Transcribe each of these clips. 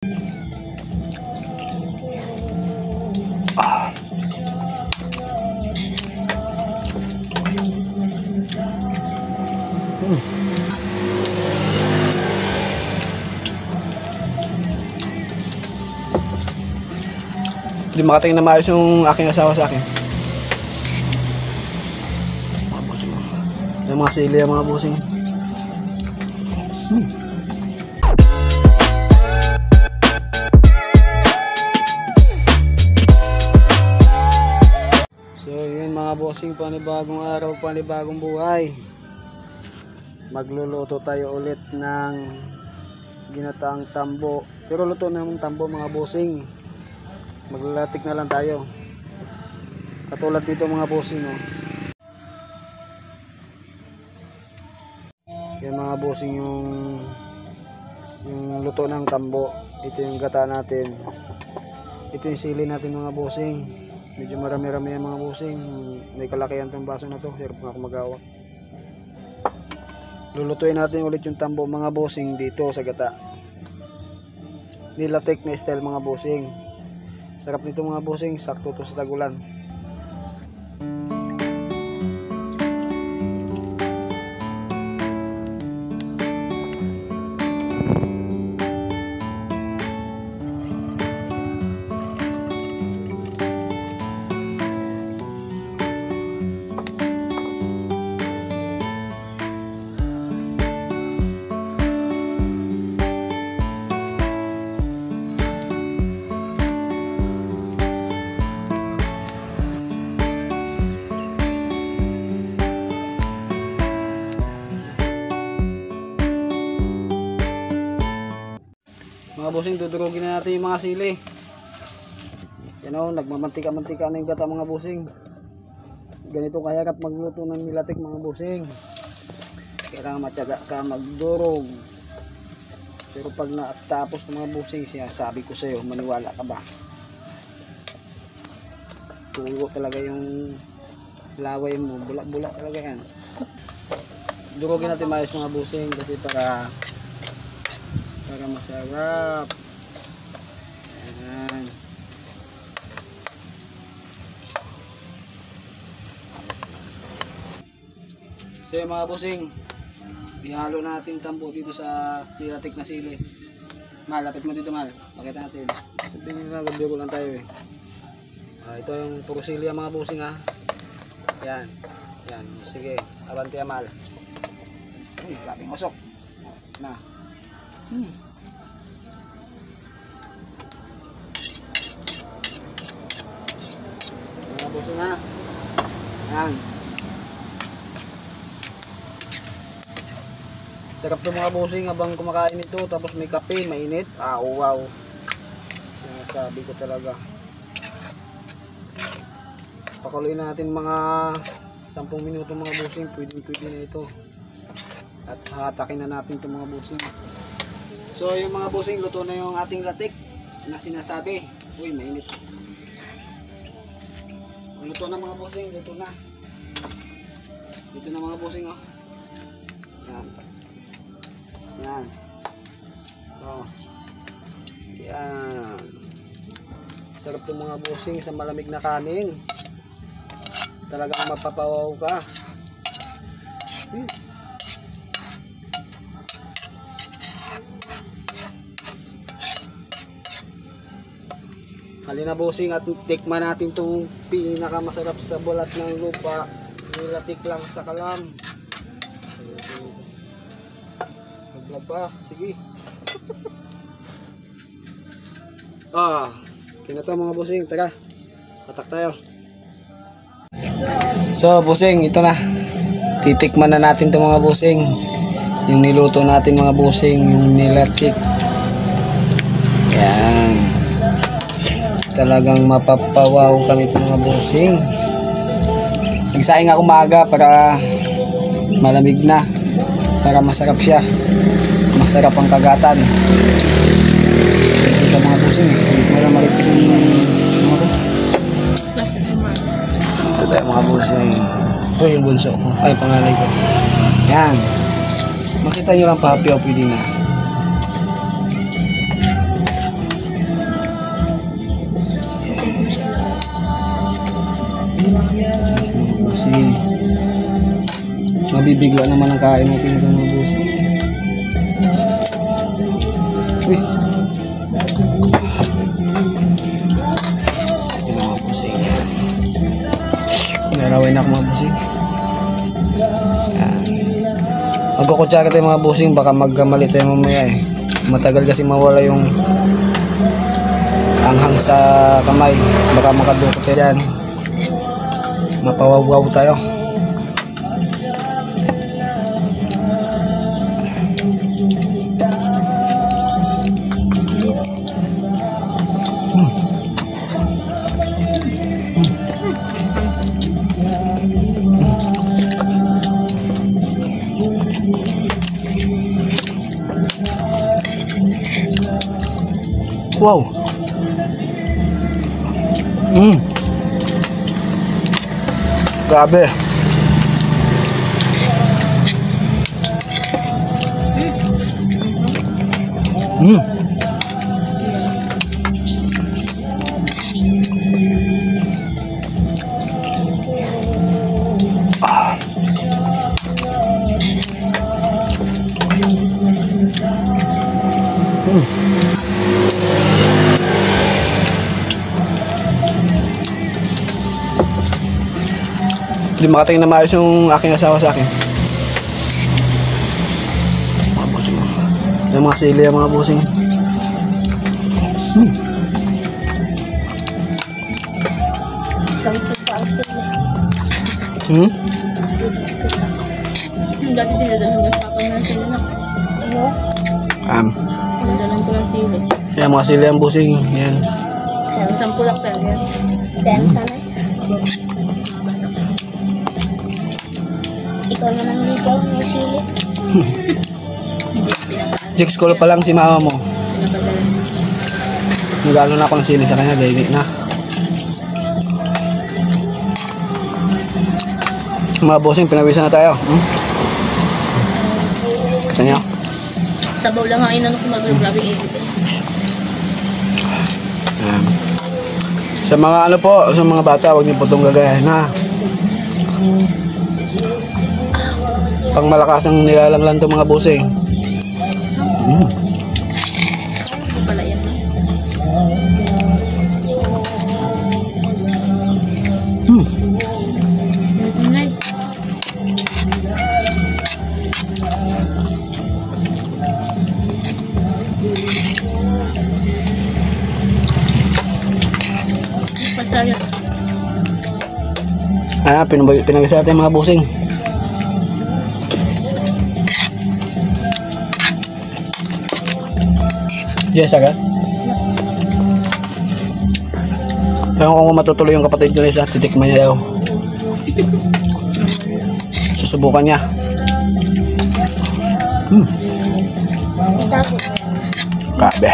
Hindi makatingin na maayos yung aking asawa sa akin. Mga busing. Yung mga sili, mga busing. So yun mga busing, panibagong araw, panibagong buhay. Magluluto tayo ulit ng ginataang tambo. Pero luto na yung tambo mga busing. Maglalatik na lang tayo. Katulad dito mga busing, oh. Yan mga busing yung luto ng tambo. Ito yung gata natin. Ito yung sili natin mga busing. Medyo marami-rami yung mga busing. May kalakihan tong baso na to. Hirap nga ako magawa. Lulutuin natin ulit yung tambo mga busing dito sa gata. Nilatik na style mga busing. Sarap nito mga busing, sakto to sa tagulan. Mga busing, dudurugin na natin yung mga sili. Yan o, nagmamantika-mantika na yung gata mga busing. Ganito kahirap magluto ng nilatik mga busing. Kailangan matyaga ka magdurog. Pero pag natapos ng mga busing, sinasabi ko sa iyo, maniwala ka ba? Tulo talaga yung laway mo, bulak-bulak talaga yan. Durugin natin maayos mga busing kasi para masarap. Ayan. So mga busing, ihalo natin tambo dito sa nilatik na sili. Malapit mo dito mal, pakita natin. Sabihin nila gabi ko lang tayo eh. Ito yung puro sili mga busing ha. Yan. Yan. Sige, abante mal. Uy, grabing usok. Na. Mga busing ha. Yan. Sarap to mga busing habang kumakain ito. Tapos may kape, mainit. Wow. Sinasabi ko talaga. Pakuluin natin mga 10 minuto mga busing. Pwede na ito. At hatakin na natin itong mga busing. So yung mga busing, luto na yung ating latik na sinasabi. Uy, mainit. Luto na mga busing, luto na. Dito na mga busing oh. Yan. Yan. Oh. Yan. Sarap itong mga busing sa malamig na kanin. Talagang mapapawaw ka. Halina busing at tikman natin itong pinakamasarap sa bulat ng lupa. Nilatik lang sa kalam. Mag-vlog pa. Sige. Kinata mga busing. Tara. Patak tayo. So busing, ito na. Titikman na natin itong mga busing. Yung niluto natin mga busing. Yung nilatik. Yan. Talagang mapapawaw kami itong mga busing. Nagsaing ako maaga para malamig na. Para masarap siya. Masarap ang kagatan. Ito mga busing. Ito na malit kasi ito tayo mga busing. Ito yung bunso ko. Ay, pangalay ko. Yan. Makita nyo lang pa, happy-happy din na. nabibigla naman ang kain natin ito mga bossing. Uy. Ito na mga bossing. Naraway na ako mga bossing. Magkukutsara tayo mga bossing, baka magkamali tayo mamaya eh. Matagal kasi mawala yung anghang sa kamay, baka makadukot tayo dyan, mapawawwaw tayo. Wow. Grabe. Hindi makatingin na maayos yung aking asawa sa akin. Mga busing. Yung mga sili, yung mga busing. Dati dinadalan ng papa ng sili na. Dinadalan ko ng sili. Yan mga sili, yung busing. Yan. Isang pulak pero yan. Then, sana. Ikaw naman ligaw ng sili. Chicks ko pa lang si mama mo. Nagalo na ako ng sili sa kanya, dahil na. Mga bossing, pinawisan na tayo. Kita niyo? Sabaw lang ang inano ko magrabing ikot eh. Sa mga ano po, sa mga bata, huwag niyo po itong gagayahin ha. Pang malakas ang nilalanglan itong mga busing. Pala yan. Pasarap. Pinagisa natin mga busing. Yes, agad. Ewan ko kung matutuloy yung kapatid ko sa titikman niya daw. Susubukan niya. Grabe.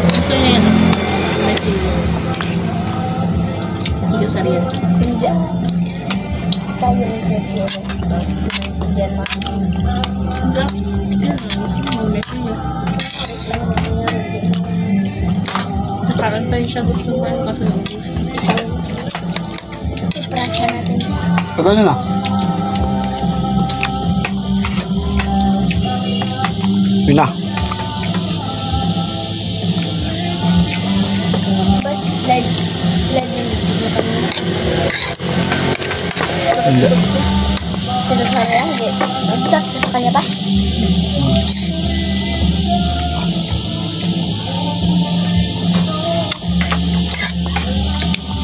Gusto niya yan. May sili. Hindi sa riyan. Hindi. Tayo ng sili. Yan ma. Nakaroon pa rin siya gusto ba? Kaso yung gusto. Iprasa natin. Tagal na na. Yun na. But, like Hindi. sinasara yan. Magsak sa kanya ba?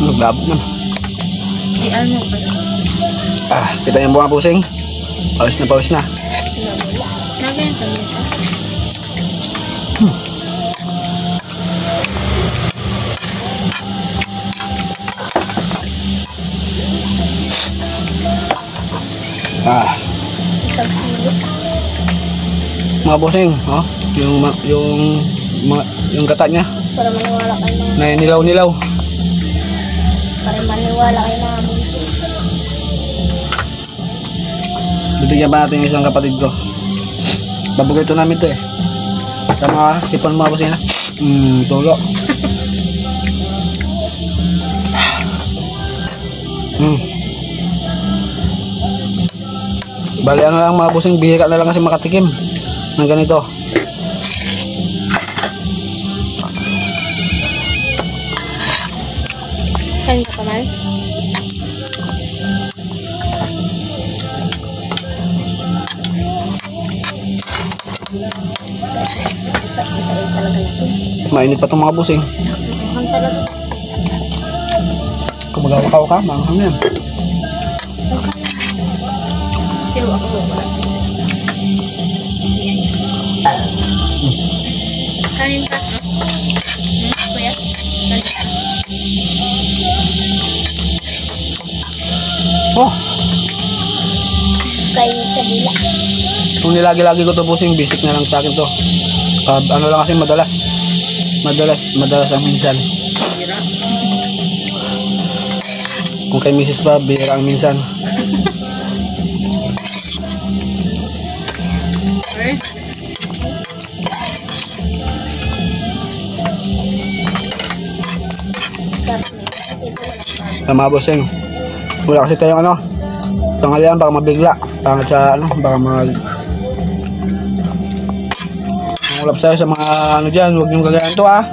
Naglabot na. Ano pa? Kita yung mga pusing. Pawis na pawis na. Nagayan pa niya. Isang sili. Mga pusing, oh, yung kata niya Para maniwala kayo mga na nilaw-nilaw. Para maniwala kayo mga busi. Bibigyan pa natin yung isang kapatid ko. Babugay ito namin ito eh. Tama, sipon mga pusing na. Tulo. Bali ano lang mga bossing, bihira na lang kasi makatikim ng ganito. Kain ka pa man? Isa-isa talaga natin. Mainit pa itong mga bossing. Ang talaga. Kung magawakaw ka, manghang yan. Pero ako wala. Kanin ka? Kuya? Kanin ka? Oh, Kain sa dila. kung nilagi-lagi ko to bossing, basic na lang sa akin to. Ano lang kasi madalas ang minsan. Kung kay misis pa, bihira ang minsan. Eh? Mga bossing, wala kasi tayong ano, tanghalian baka mabigla, pangit sa ano, baka ulap sa'yo sa mga ano dyan, huwag niyong gagayan to ah.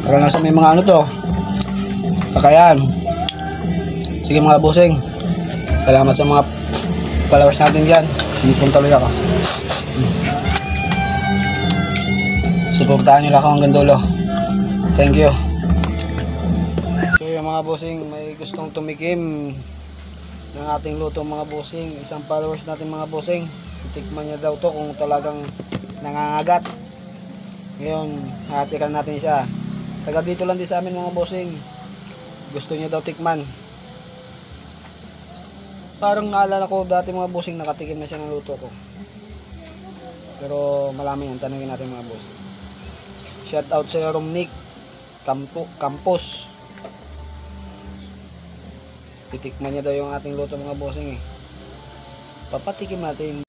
Tagal na sa may mga ano to, kakayan. Sige mga bossing, salamat sa mga followers natin dyan. Sige pong tuloy ako. Suportahan nyo lang ako hanggang dulo. Thank you. So yung mga bossing, may gustong tumikim ng ating luto mga bossing, isang followers natin mga bossing, titikman niya daw to kung talagang nangangagat. Ngayon, hatikan natin siya. Taga dito lang din sa amin mga bossing. Gusto niya daw tikman. Parang naalala ko dati mga bossing, nakatikim na siya ng luto ko. Pero malaman yan, tanungin natin mga bossing. Shout out sa Romnick Campos. Titikman niya daw yung ating luto mga bossing eh. Papatikim natin.